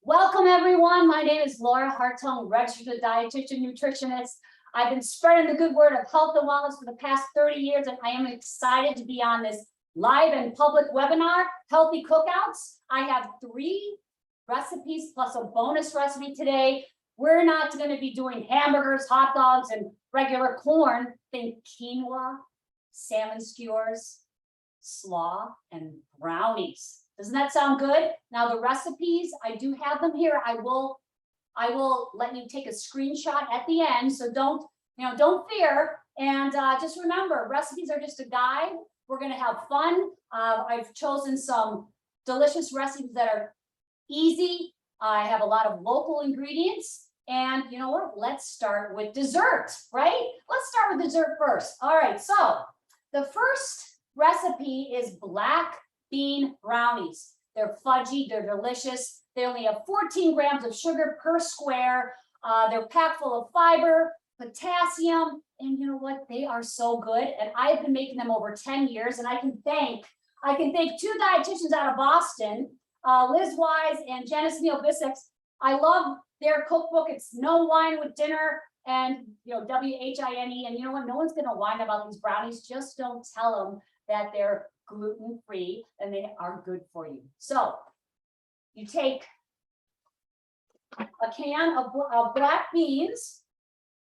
Welcome everyone. My name is Laura Hartung, registered dietitian, nutritionist. I've been spreading the good word of health and wellness for the past 30 years, and I am excited to be on this live and public webinar, Healthy Cookouts. I have 3 recipes plus a bonus recipe today. We're not going to be doing hamburgers, hot dogs, and regular corn. Think quinoa, salmon skewers, slaw, and brownies. Doesn't that sound good? Now the recipes, I do have them here. I will let you take a screenshot at the end. So don't fear. And just remember, recipes are just a guide. We're going to have fun. I've chosen some delicious recipes that are easy. I have a lot of local ingredients. And you know what? Let's start with dessert, right? Let's start with dessert first. All right, so the first recipe is black bean brownies. They're fudgy, they're delicious. They only have 14 grams of sugar per square. They're packed full of fiber, potassium, and you know what? They are so good. And I've been making them over 10 years, and I can thank 2 dietitians out of Boston, Liz Wise and Janice Neal Bissix. I love their cookbook. It's No Wine with Dinner, and WHINE. And you know what? No one's gonna whine about these brownies. Just don't tell them that they're gluten-free and they are good for you. So you take a can of black beans,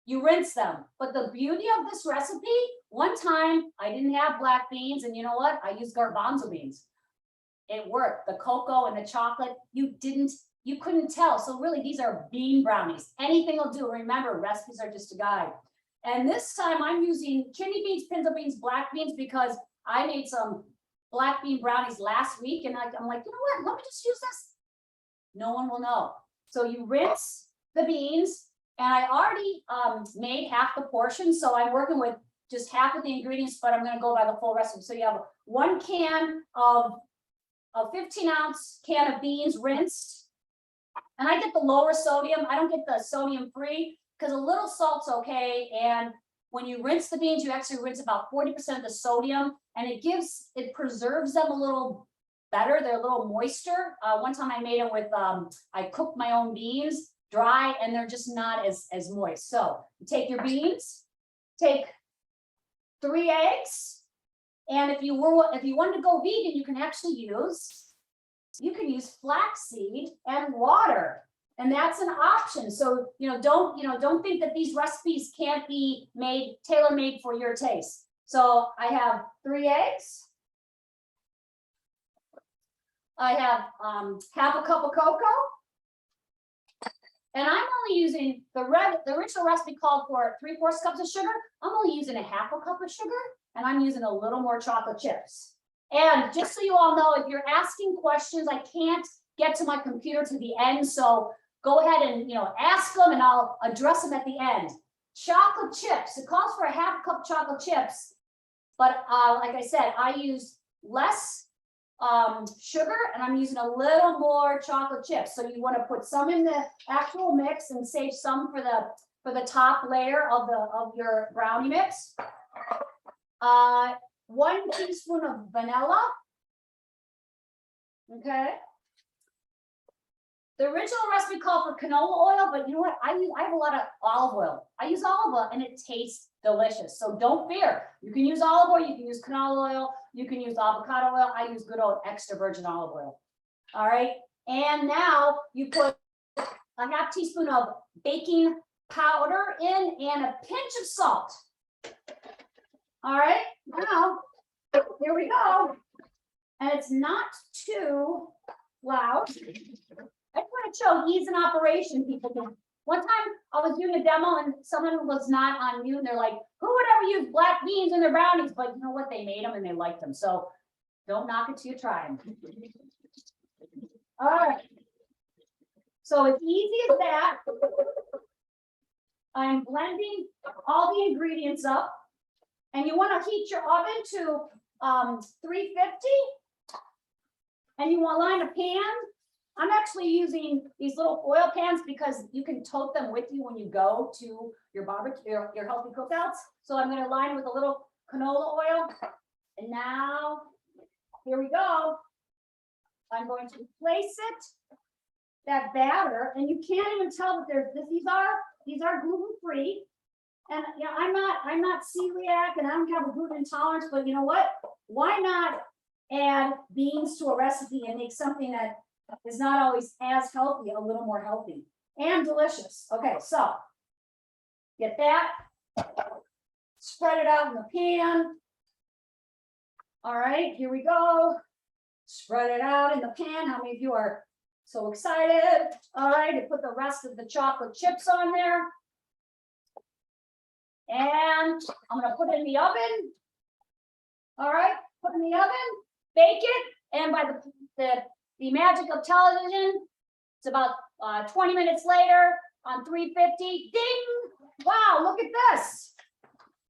you rinse them. But the beauty of this recipe, one time I didn't have black beans, and you know what? I used garbanzo beans. It worked. The cocoa and the chocolate, you couldn't tell. So really, these are bean brownies. Anything will do. Remember, recipes are just a guide. And this time I'm using kidney beans, pinto beans, black beans, because I made some black bean brownies last week, and I'm like, you know what? Let me just use this. No one will know. So you rinse the beans, and I already made half the portion, so I'm working with just half of the ingredients, but I'm going to go by the full recipe. So you have 1 can of a 15-ounce can of beans rinsed, and I get the lower sodium. I don't get the sodium free because a little salt's okay. And when you rinse the beans, you actually rinse about 40% of the sodium, and it preserves them a little better. They're a little moister. One time I made them with, I cooked my own beans dry, and they're just not as moist. So you take your beans, take 3 eggs, and if you wanted to go vegan, you can use flaxseed and water. And that's an option. So, don't think that these recipes can't be tailor-made for your taste. So I have 3 eggs. I have half a cup of cocoa. And I'm only using the original recipe called for 3/4 cups of sugar. I'm only using a half a cup of sugar, and I'm using a little more chocolate chips. And just so you all know, if you're asking questions, I can't get to my computer to the end. So go ahead and ask them, and I'll address them at the end. Chocolate chips. It calls for a half cup chocolate chips, but like I said, I use less sugar, and I'm using a little more chocolate chips. So you want to put some in the actual mix and save some for the top layer of your brownie mix. 1 teaspoon of vanilla. Okay. The original recipe called for canola oil, but you know what? I have a lot of olive oil. I use olive oil, and it tastes delicious. So don't fear. You can use olive oil, you can use canola oil, you can use avocado oil. I use good old extra virgin olive oil. All right. And now you put a half teaspoon of baking powder in and a pinch of salt. All right. Now, here we go. And it's not too loud. I just want to show ease in operation, people. One time I was doing a demo, and someone was not on mute, and they're like, who would ever use black beans in their brownies? But you know what? They made them and they liked them. So don't knock it till you try them. All right. So as easy as that. I'm blending all the ingredients up, and you want to heat your oven to 350, and you want to line a pan. I'm actually using these little foil pans because you can tote them with you when you go to your barbecue, your healthy cookouts. So I'm going to line with a little canola oil. And now, here we go. I'm going to place it that batter, and you can't even tell that these are gluten-free. And you know, I'm not celiac and I don't have a gluten intolerance, but you know what? Why not add beans to a recipe and make something that is not always as healthy, a little more healthy and delicious. Okay, so get that, spread it out in the pan. All right, here we go. Spread it out in the pan. How many of you are so excited? All right, to put the rest of the chocolate chips on there. And I'm gonna put it in the oven. All right, put it in the oven, bake it, and by the magic of television, it's about 20 minutes later on 350. Ding! Wow, look at this.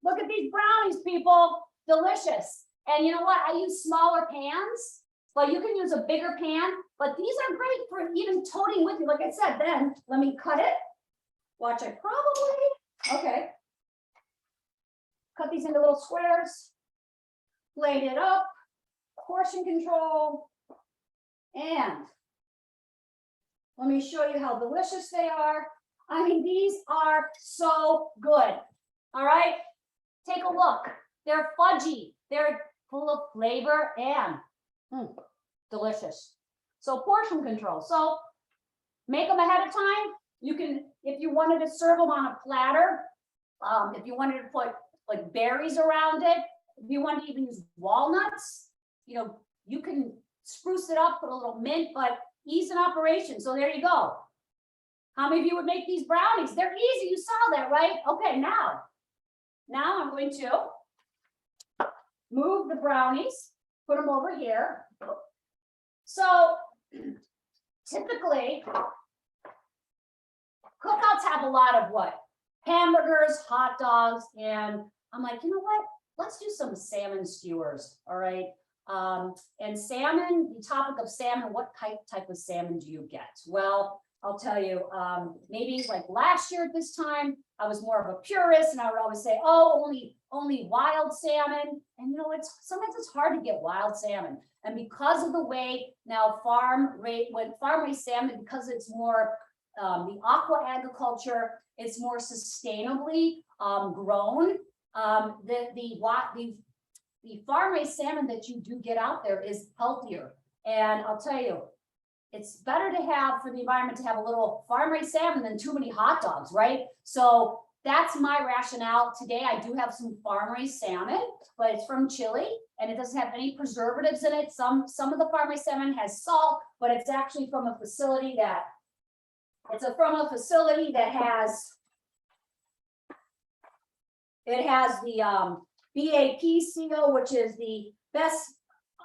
Look at these brownies, people. Delicious. And you know what? I use smaller pans, but you can use a bigger pan. But these are great for even toting with you. Like I said, then let me cut it. Watch, I probably, okay. Cut these into little squares, plate it up, portion control, and let me show you how delicious they are. I mean, these are so good. All right, take a look. They're fudgy. They're full of flavor and delicious. So portion control. So make them ahead of time. You can, if you wanted to serve them on a platter, if you wanted to put like berries around it, if you want to even use walnuts, you know, you can spruce it up, put a little mint, but ease in operation. So there you go. How many of you would make these brownies? They're easy. You saw that, right? Okay, now I'm going to move the brownies, put them over here. So typically, cookouts have a lot of what? Hamburgers, hot dogs, and I'm like, you know what? Let's do some salmon skewers, all right? And salmon, the topic of salmon, what type of salmon do you get? Well, I'll tell you, maybe like last year at this time, I was more of a purist and I would always say, oh, only wild salmon. And you know, sometimes it's hard to get wild salmon. And because of the way now farm-raised salmon, because it's more the aqua agriculture, it's more sustainably grown. The farm-raised salmon that you do get out there is healthier. And I'll tell you, it's better to have, for the environment, to have a little farm-raised salmon than too many hot dogs, right? So that's my rationale. Today, I do have some farm-raised salmon, but it's from Chile and it doesn't have any preservatives in it. Some of the farm-raised salmon has salt, but it's actually from a facility that, it has the BAP seal, which is the best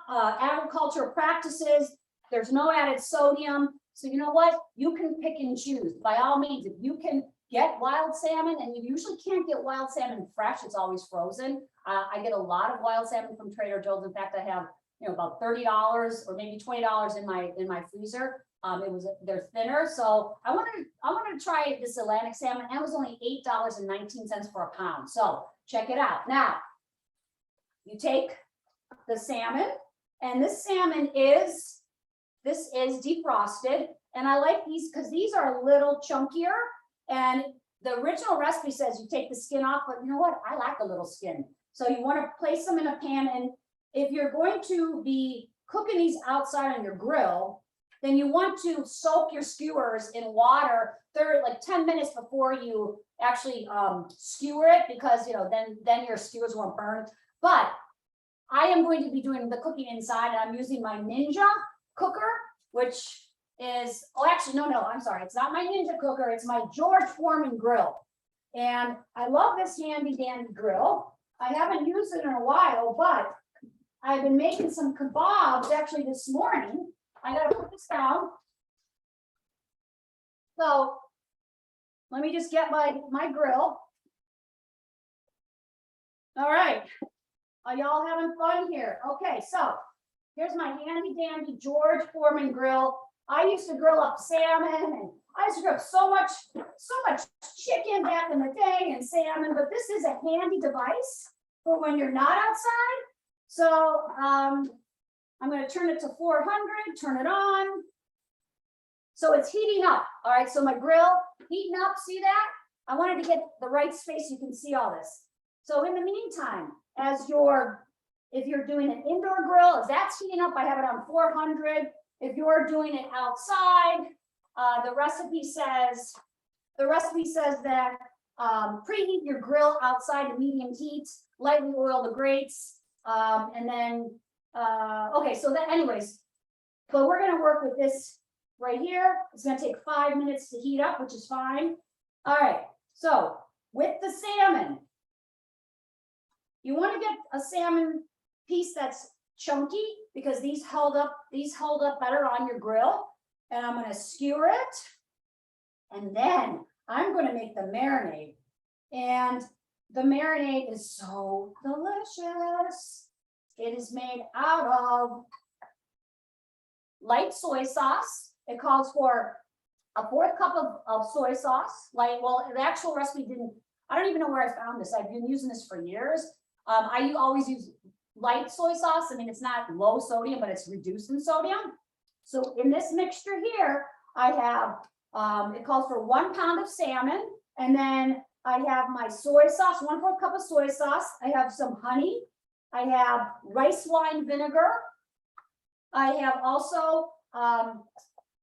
agricultural practices. There's no added sodium. So you know what? You can pick and choose. By all means, if you can get wild salmon, and you usually can't get wild salmon fresh, it's always frozen. I get a lot of wild salmon from Trader Joe's. In fact, I have about $30 or maybe $20 in my freezer. They're thinner. So I wanted to try this Atlantic salmon, and it was only $8.19 for a pound. So check it out. Now, you take the salmon, and this salmon is defrosted, and I like these because these are a little chunkier, and the original recipe says you take the skin off, but you know what? I like a little skin. So you want to place them in a pan, and if you're going to be cooking these outside on your grill, then you want to soak your skewers in water like 10 minutes before you actually skewer it, because then your skewers won't burn. But I am going to be doing the cooking inside, and I'm using my Ninja cooker, which is, I'm sorry, it's not my Ninja cooker, it's my George Foreman grill. And I love this handy dandy grill. I haven't used it in a while, but I've been making some kebabs actually this morning. I gotta put this down. So let me just get my grill. All right. Are y'all having fun here? Okay, so here's my handy dandy George Foreman grill. I used to grill up salmon, and I used to grill so much chicken back in the day and salmon, but this is a handy device for when you're not outside. So I'm going to turn it to 400, turn it on. So it's heating up. All right, so my grill heating up, see that? I wanted to get the right space, you can see all this. So in the meantime, if you're doing an indoor grill, as that's heating up, I have it on 400. If you're doing it outside, the recipe says that preheat your grill outside to medium heat, lightly oil the grates, and then okay. So that, anyways, but we're going to work with this right here. It's going to take 5 minutes to heat up, which is fine. All right. So with the salmon, you want to get a salmon piece that's chunky because these hold up better on your grill. And I'm going to skewer it. And then I'm going to make the marinade. And the marinade is so delicious. It is made out of light soy sauce. It calls for a 1/4 cup of soy sauce. Well, the actual recipe I don't even know where I found this. I've been using this for years. I always use light soy sauce. I mean, it's not low sodium, but it's reduced in sodium. So in this mixture here, I have, it calls for 1 pound of salmon. And then I have my soy sauce, 1/4 cup of soy sauce. I have some honey. I have rice wine vinegar. I have also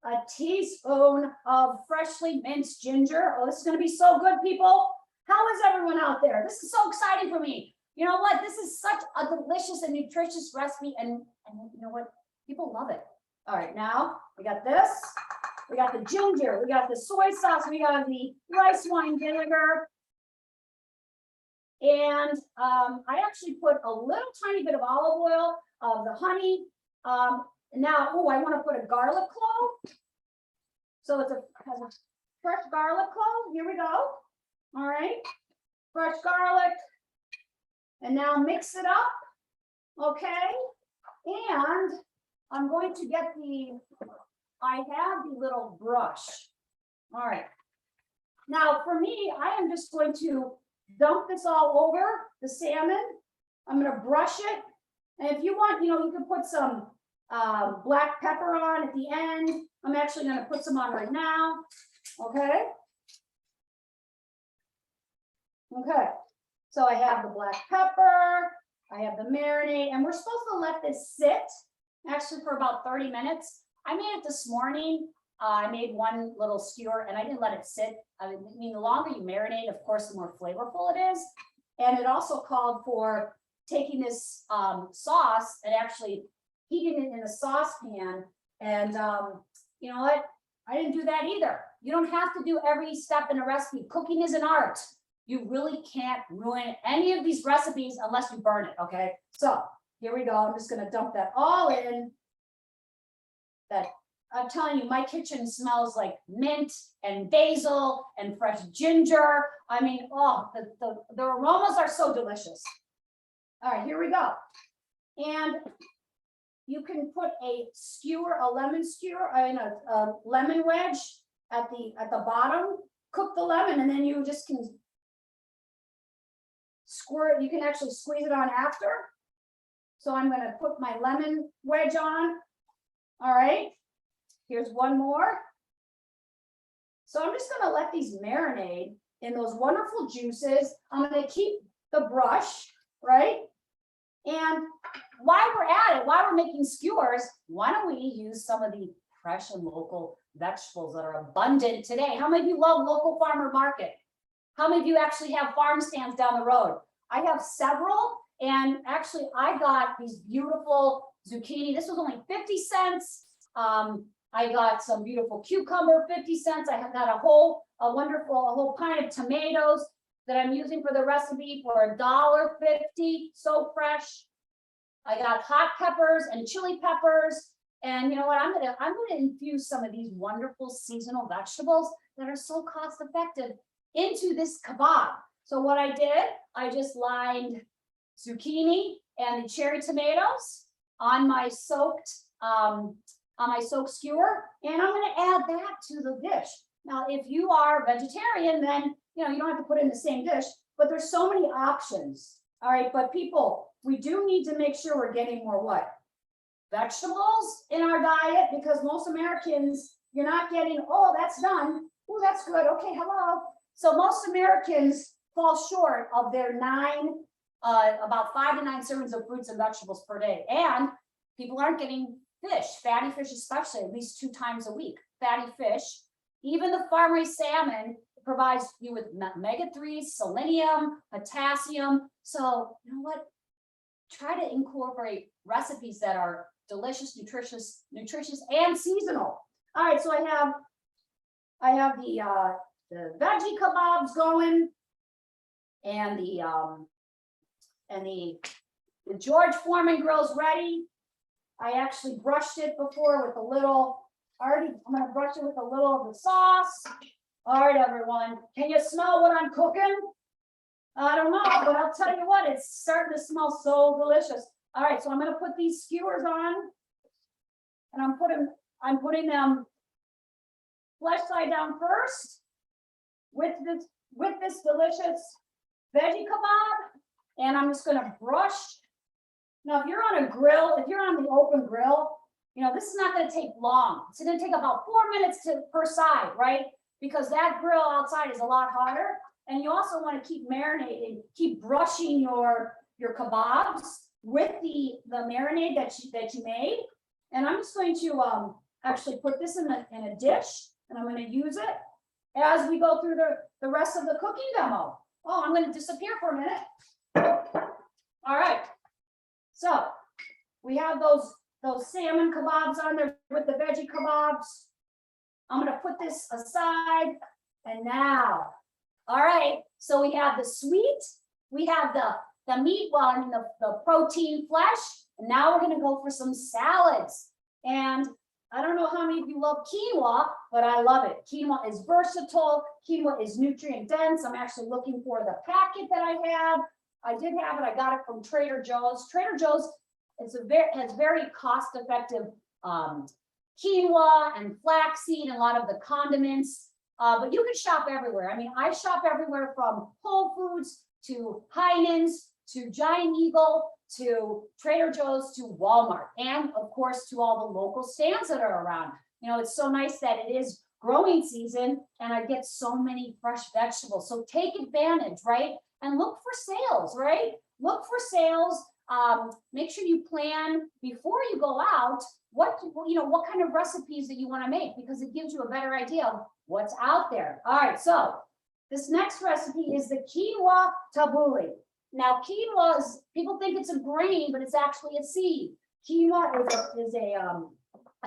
a teaspoon of freshly minced ginger. Oh, this is going to be so good, people. How is everyone out there? This is so exciting for me. You know what? This is such a delicious and nutritious recipe. And you know what? People love it. All right, now we got this. We got the ginger. We got the soy sauce. We got the rice wine vinegar. And I actually put a little tiny bit of olive oil, of the honey. Now, I want to put a garlic clove. So has a fresh garlic clove. Here we go. All right, fresh garlic. And now mix it up. Okay. And I'm going to get I have the little brush. All right. Now for me, I am just going to dump this all over the salmon. I'm going to brush it. And if you want, you can put some black pepper on at the end. I'm actually going to put some on right now. Okay. Okay. So I have the black pepper. I have the marinade, and we're supposed to let this sit actually for about 30 minutes. I made it this morning. I made one little skewer and I didn't let it sit. I mean, the longer you marinate, of course, the more flavorful it is. And it also called for taking this sauce and actually heating it in a saucepan. And you know what? I didn't do that either. You don't have to do every step in a recipe. Cooking is an art. You really can't ruin any of these recipes unless you burn it, okay? So here we go. I'm just going to dump that all in. I'm telling you, my kitchen smells like mint and basil and fresh ginger. I mean, the aromas are so delicious. All right, here we go. And you can put a lemon skewer, a lemon wedge at the bottom. Cook the lemon, and then you just can squirt. You can actually squeeze it on after. So I'm going to put my lemon wedge on. All right. Here's one more. So I'm just going to let these marinate in those wonderful juices. I'm going to keep the brush, right? And while we're at it, while we're making skewers, why don't we use some of the fresh and local vegetables that are abundant today? How many of you love local farmer market? How many of you actually have farm stands down the road? I have several, and actually I got these beautiful zucchini. This was only 50 cents. I got some beautiful cucumber, 50 cents. I got a whole pint of tomatoes that I'm using for the recipe for $1.50. So fresh. I got hot peppers and chili peppers. And you know what? I'm gonna infuse some of these wonderful seasonal vegetables that are so cost effective into this kebab. So what I did, I just lined zucchini and the cherry tomatoes on my soaked skewer, and I'm going to add that to the dish. Now, if you are vegetarian, then you don't have to put it in the same dish, but there's so many options. All right, but people, we do need to make sure we're getting more what? Vegetables in our diet, because most Americans you're not getting, oh, that's done. Oh, that's good. Okay, hello. So most Americans fall short of their about 5 to 9 servings of fruits and vegetables per day. And people aren't getting fish, fatty fish especially, at least 2 times a week. Fatty fish. Even the farm-raised salmon provides you with omega-3s, selenium, potassium. So you know what? Try to incorporate recipes that are delicious, nutritious, and seasonal. All right, so I have the veggie kebabs going, and the George Foreman grill's ready. I actually brushed it before with a little. I'm gonna brush it with a little of the sauce. All right, everyone, can you smell what I'm cooking? I don't know, but I'll tell you what, it's starting to smell so delicious. All right, so I'm gonna put these skewers on, and I'm putting them flesh side down first with this delicious veggie kebab, and I'm just gonna brush. Now, if you're on a grill, if you're on the open grill, you know, this is not gonna take long. It's gonna take about 4 minutes per side, right? Because that grill outside is a lot hotter. And you also want to keep marinating, keep brushing your kebabs with the marinade that you made. And I'm just going to actually put this in a dish, and I'm going to use it as we go through the rest of the cooking demo. Oh, I'm going to disappear for a minute. All right. So we have those salmon kebabs on there with the veggie kebabs. I'm going to put this aside, and now. All right, so we have the sweet, we have the meat, well, I mean the protein flesh, and now we're gonna go for some salads. And I don't know how many of you love quinoa, but I love it. Quinoa is versatile, quinoa is nutrient dense. I'm actually looking for the packet that I have. I did have it, I got it from Trader Joe's. Trader Joe's has very cost-effective quinoa and flaxseed and a lot of the condiments. But you can shop everywhere. I mean, I shop everywhere from Whole Foods to Heinen's to Giant Eagle to Trader Joe's to Walmart, and of course to all the local stands that are around. You know, it's so nice that it is growing season and I get so many fresh vegetables. So take advantage, right? And look for sales, right? Look for sales. Make sure you plan before you go out what kind of recipes that you want to make, because it gives you a better idea of what's out there. All right, so this next recipe is the quinoa tabbouleh. Now, quinoa is, people think it's a grain, but it's actually a seed. Quinoa is a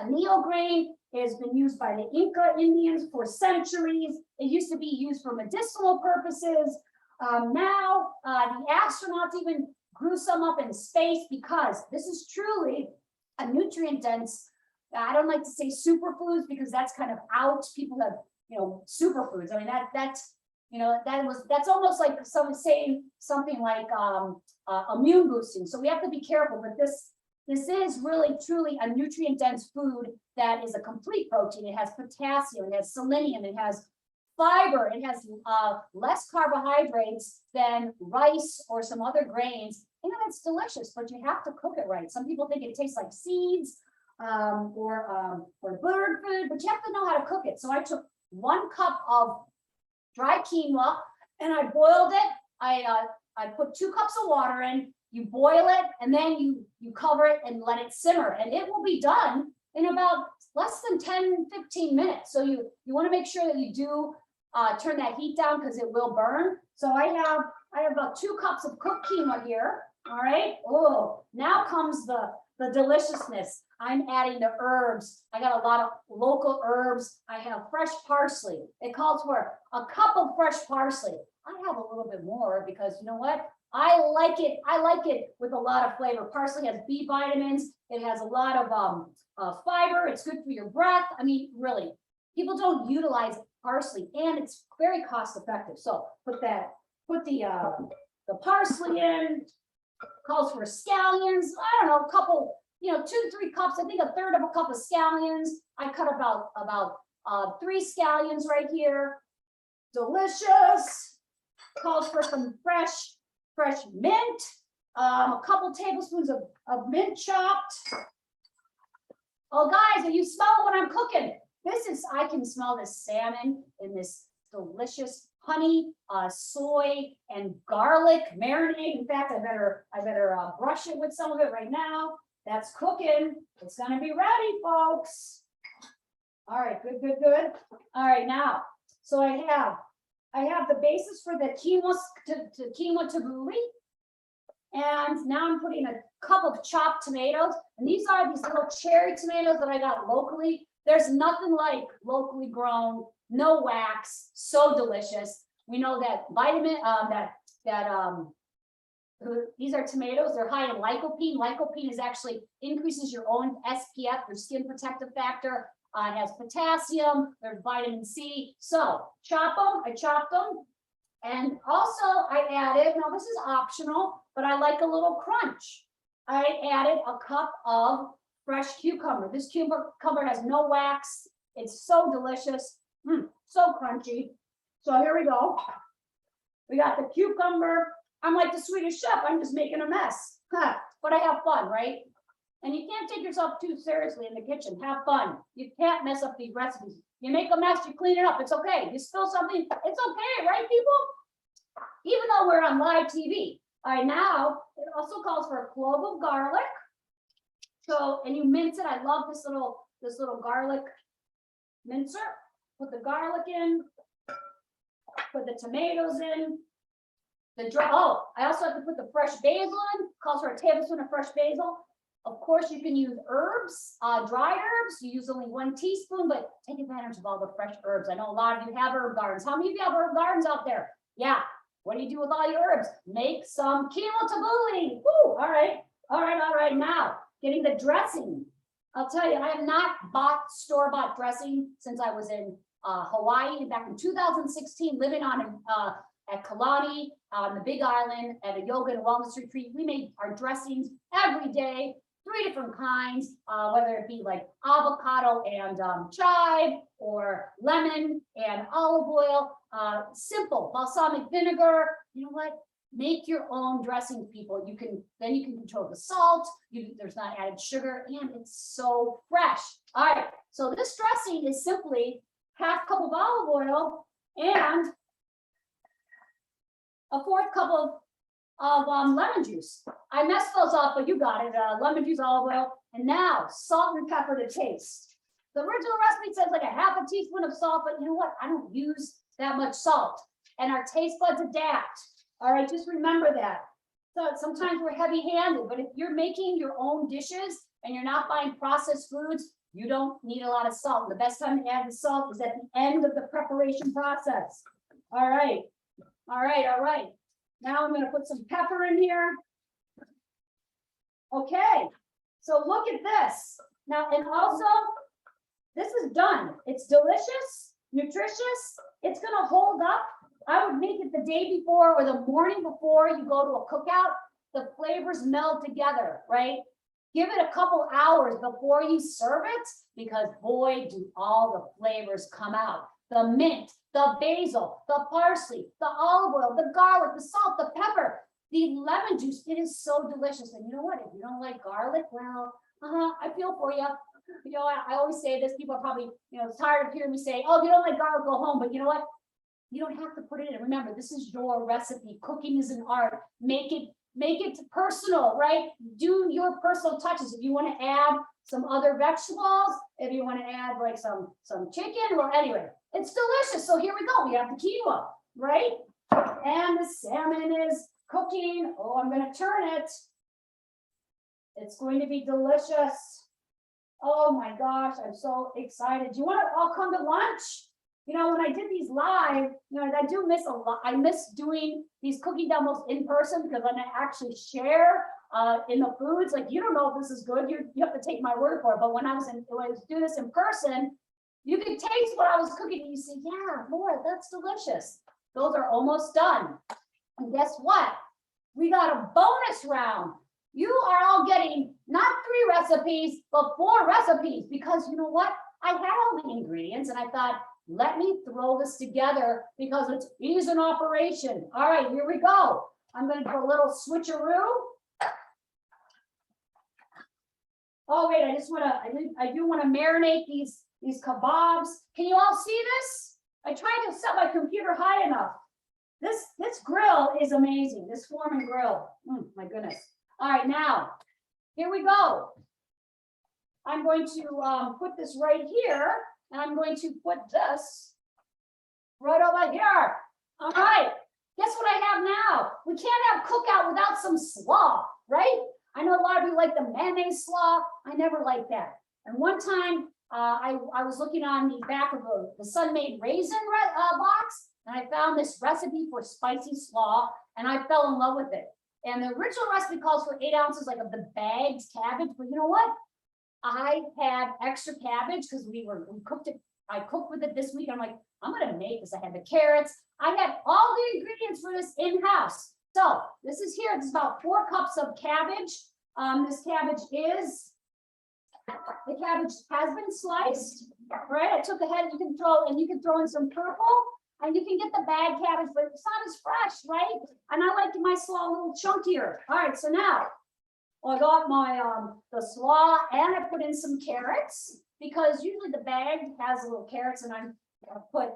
neo grain. It has been used by the Inca Indians for centuries. It used to be used for medicinal purposes. Now, the astronauts even grew some up in space, because this is truly a nutrient dense. I don't like to say superfoods because that's kind of out. People have, superfoods. I mean, that's almost like someone saying something like immune boosting. So we have to be careful, but this is really truly a nutrient dense food that is a complete protein. It has potassium, it has selenium, it has fiber, it has less carbohydrates than rice or some other grains, and it's delicious, but you have to cook it right. Some people think it tastes like seeds or bird food, but you have to know how to cook it. So I took 1 cup of dry quinoa and I boiled it. I put 2 cups of water in, you boil it, and then you cover it and let it simmer, and it will be done in about less than 10-15 minutes. So you want to make sure that you do turn that heat down, because it will burn. So I have about 2 cups of cooked quinoa here. All right. Oh, now comes the deliciousness. I'm adding the herbs. I got a lot of local herbs. I have fresh parsley. It calls for a cup of fresh parsley. I have a little bit more because you know what? I like it. I like it with a lot of flavor. Parsley has B vitamins. It has a lot of fiber. It's good for your breath. I mean, really, people don't utilize parsley, and it's very cost effective. So put the parsley in. Calls for scallions. I don't know, a couple, 2 to 3 cups. I think a third of a cup of scallions. I cut about 3 scallions right here. Delicious. Calls for some fresh mint. A couple tablespoons of mint chopped. Oh, guys, are you smelling what I'm cooking? This is I can smell this salmon and this delicious honey, soy, and garlic marinade. In fact, I better brush it with some of it right now. That's cooking. It's gonna be ready, folks. All right, good, good, good. All right, now, so I have the basis for the quinoa tabbouleh. And now I'm putting a cup of chopped tomatoes. And these are these little cherry tomatoes that I got locally. There's nothing like locally grown, no wax, so delicious. We know that these are tomatoes, they're high in lycopene. Lycopene is actually increases your own SPF, your skin protective factor. It has potassium, there's vitamin C. So chop them, I chopped them. And also I added, now this is optional, but I like a little crunch. I added a cup of fresh cucumber. This cucumber has no wax. It's so delicious, so crunchy. So here we go. We got the cucumber. I'm like the Swedish chef, I'm just making a mess, but I have fun, right? And you can't take yourself too seriously in the kitchen. Have fun. You can't mess up these recipes. You make a mess, you clean it up. It's okay. You spill something, it's okay, right, people? Even though we're on live TV. All right, now it also calls for a clove of garlic. So, and you mince it. I love this little garlic mincer. Put the garlic in. Put the tomatoes in. I also have to put the fresh basil in. Calls for a tablespoon of fresh basil. Of course, you can use herbs, dried herbs. You use only 1 teaspoon, but take advantage of all the fresh herbs. I know a lot of you have herb gardens. How many of you have herb gardens out there? Yeah. What do you do with all your herbs? Make some quinoa tabbouleh. Woo! All right. All right. All right. Now, getting the dressing. I'll tell you, I have not bought store-bought dressing since I was in Hawaii back in 2016, living at Kalani on the Big Island at a yoga and wellness retreat. We made our dressings every day, 3 different kinds, whether it be like avocado and chive, or lemon and olive oil, simple balsamic vinegar. You know what? Make your own dressing, people. You can control the salt. There's not added sugar, and it's so fresh. All right. So this dressing is simply 1/2 cup of olive oil and a 1/4 cup of lemon juice. I messed those up, but you got it. Lemon juice, olive oil, and now salt and pepper to taste. The original recipe says like a 1/2 teaspoon of salt, but you know what? I don't use that much salt, and our taste buds adapt. All right, just remember that. So sometimes we're heavy-handed, but if you're making your own dishes and you're not buying processed foods, you don't need a lot of salt. The best time to add the salt is at the end of the preparation process. All right, all right, all right. Now I'm going to put some pepper in here. Okay, so look at this. Now, and also, this is done. It's delicious, nutritious. It's going to hold up. I would make it the day before or the morning before you go to a cookout. The flavors meld together, right? Give it a couple hours before you serve it, because boy, do all the flavors come out. The mint, the basil, the parsley, the olive oil, the garlic, the salt, the pepper, the lemon juice. It is so delicious. And you know what? If you don't like garlic, well, I feel for you. You know, I always say this. People are probably, tired of hearing me say, oh, if you don't like garlic, go home. But you know what? You don't have to put it in. Remember, this is your recipe. Cooking is an art. Make it personal, right? Do your personal touches. If you want to add some other vegetables, if you want to add like some chicken, well, anyway, it's delicious. So here we go. We have the quinoa, right? And the salmon is cooking. Oh, I'm going to turn it. It's going to be delicious. Oh my gosh, I'm so excited. Do you want to all come to lunch? When I did these live, I do miss a lot. I miss doing these cookie demos in person, because when I actually share in the foods, like, you don't know if this is good. You have to take my word for it. But when I was doing this in person, you could taste what I was cooking and you say, yeah, Laura, that's delicious. Those are almost done. And guess what? We got a bonus round. You are all getting not 3 recipes, but 4 recipes, because you know what? I had all the ingredients and I thought, let me throw this together because it's ease in operation. All right, here we go. I'm going to do a little switcheroo. Oh wait, I do want to marinate these these kebabs. Can you all see this? I tried to set my computer high enough. This grill is amazing. This Foreman grill. My goodness. All right, now, here we go. I'm going to put this right here, and I'm going to put this right over here. All right, guess what I have now? We can't have cookout without some slaw, right? I know a lot of you like the mayonnaise slaw. I never liked that. And one time, I was looking on the back of the Sun-Made Raisin box, and I found this recipe for spicy slaw, and I fell in love with it. And the original recipe calls for 8 ounces like of the bagged cabbage, but you know what? I had extra cabbage because we cooked it. I cooked with it this week. I'm like, I'm gonna make this. I had the carrots. I had all the ingredients for this in-house. So this is here. This is about 4 cups of cabbage. This cabbage is, the cabbage has been sliced, right? I took the head. You can throw in some purple, and you can get the bag cabbage, but it's not as fresh, right? And I like my slaw a little chunkier. All right, so now I got my the slaw, and I put in some carrots because usually the bag has a little carrots, and I'm gonna put,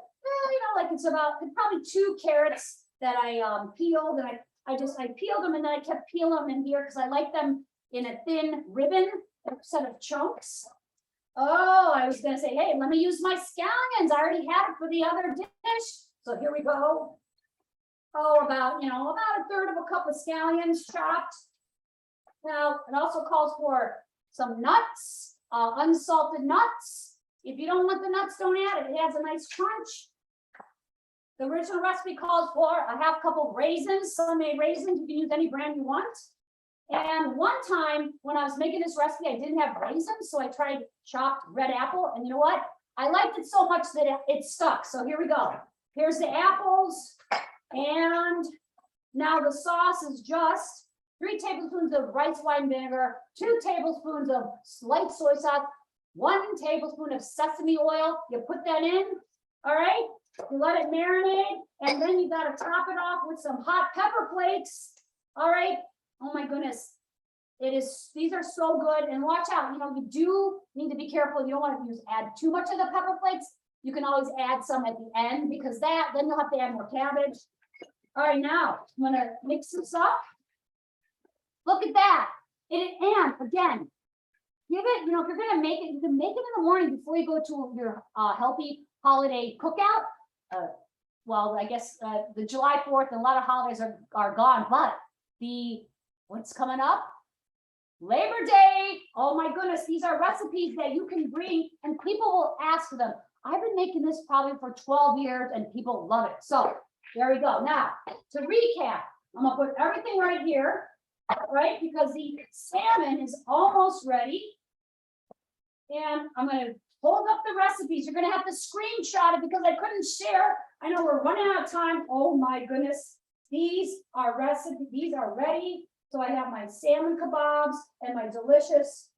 like it's probably 2 carrots that I peeled, and I peeled them, and then I kept peeling them in here because I like them in a thin ribbon instead of chunks. Oh, I was gonna say, hey, let me use my scallions. I already had it for the other dish, so here we go. Oh, about a third of a cup of scallions chopped. Now, it also calls for some nuts, unsalted nuts. If you don't want the nuts, don't add it. It adds a nice crunch. The original recipe calls for a half cup of raisins, Sun-Made raisins. You can use any brand you want. And one time when I was making this recipe, I didn't have raisins, so I tried chopped red apple. And you know what? I liked it so much that it stuck. So here we go. Here's the apples. And now the sauce is just 3 tablespoons of rice wine vinegar, 2 tablespoons of light soy sauce, 1 tablespoon of sesame oil. You put that in, all right? You let it marinate, and then you got to top it off with some hot pepper flakes, all right? Oh my goodness, these are so good. And watch out, you do need to be careful. You don't want to add too much of the pepper flakes. You can always add some at the end because then you'll have to add more cabbage. All right, now I'm gonna mix this up. Look at that. And again, give it, if you're gonna make it, you can make it in the morning before you go to your healthy holiday cookout. Well, I guess the July 4th and a lot of holidays are gone, but what's coming up? Labor Day. Oh my goodness, these are recipes that you can bring and people will ask for them. I've been making this probably for 12 years and people love it. So there we go. Now, to recap, I'm gonna put everything right here, right? Because the salmon is almost ready. And I'm gonna hold up the recipes. You're gonna have to screenshot it because I couldn't share. I know we're running out of time. Oh my goodness. These are recipes, these are ready. So I have my salmon kebabs and my delicious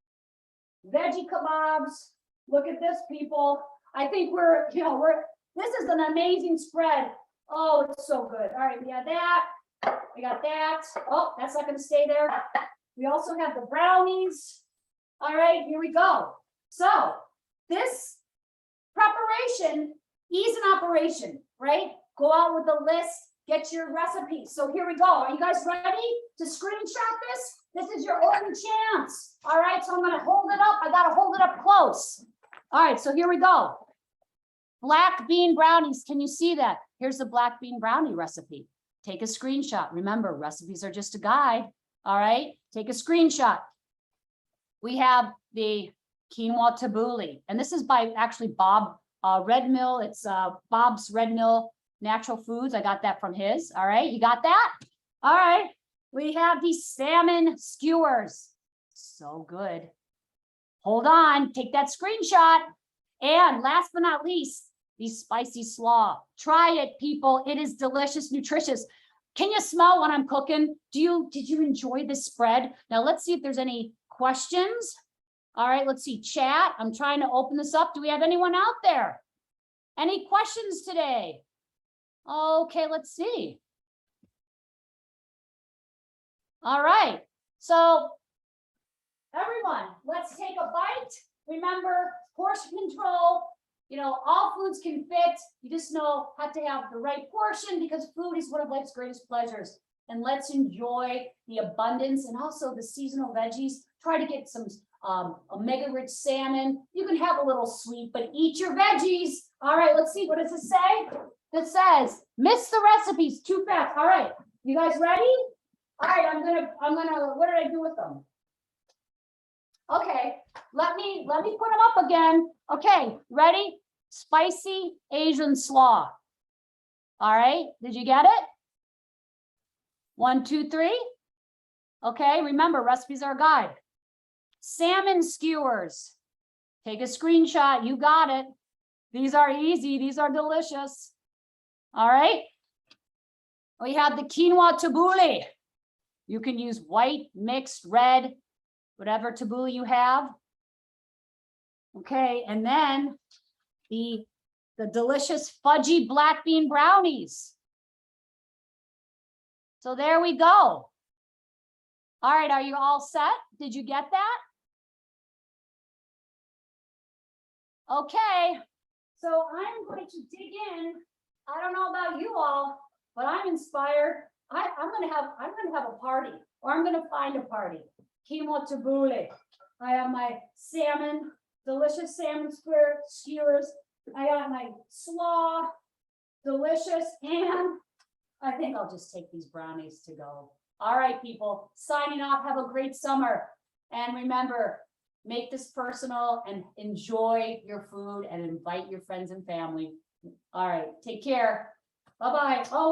veggie kebabs. Look at this, people. I think this is an amazing spread. Oh, it's so good. All right, we got that. We got that. Oh, that's not gonna stay there. We also have the brownies. All right, here we go. So this preparation is an operation, right? Go out with a list, get your recipes. So here we go. Are you guys ready to screenshot this? This is your only chance. All right, so I'm gonna hold it up. I gotta hold it up close. All right, so here we go. Black bean brownies. Can you see that? Here's the black bean brownie recipe. Take a screenshot. Remember, recipes are just a guide. All right, take a screenshot. We have the quinoa tabbouleh, and this is by actually Bob Red Mill. It's Bob's Red Mill Natural Foods. I got that from his. All right, you got that? All right, we have these salmon skewers. So good. Hold on, take that screenshot. And last but not least, these spicy slaw. Try it, people. It is delicious, nutritious. Can you smell what I'm cooking? Did you enjoy this spread? Now let's see if there's any questions. All right, let's see, chat. I'm trying to open this up. Do we have anyone out there? Any questions today? Okay, let's see. All right, so everyone, let's take a bite. Remember, portion control. You know, all foods can fit. You just have to have the right portion because food is one of life's greatest pleasures. And let's enjoy the abundance and also the seasonal veggies. Try to get some omega-rich salmon. You can have a little sweet, but eat your veggies. All right, let's see. What does it say? It says, miss the recipes too fast. All right, you guys ready? All right, I'm gonna, what did I do with them? Okay, let me put them up again. Okay, ready? Spicy Asian slaw. All right, did you get it? 1, 2, 3. Okay, remember, recipes are a guide. Salmon skewers. Take a screenshot. You got it. These are easy. These are delicious. All right. We have the quinoa tabbouleh. You can use white, mixed, red, whatever tabbouleh you have. Okay, and then the delicious fudgy black bean brownies. So there we go. All right, are you all set? Did you get that? Okay, so I'm going to dig in. I don't know about you all, but I'm inspired. I'm gonna have a party, or I'm gonna find a party. Quinoa tabbouleh. I have my salmon, delicious salmon skewers. I got my slaw, delicious, and I think I'll just take these brownies to go. All right, people, signing off. Have a great summer. And remember, make this personal and enjoy your food and invite your friends and family. All right, take care. Bye-bye. Oh,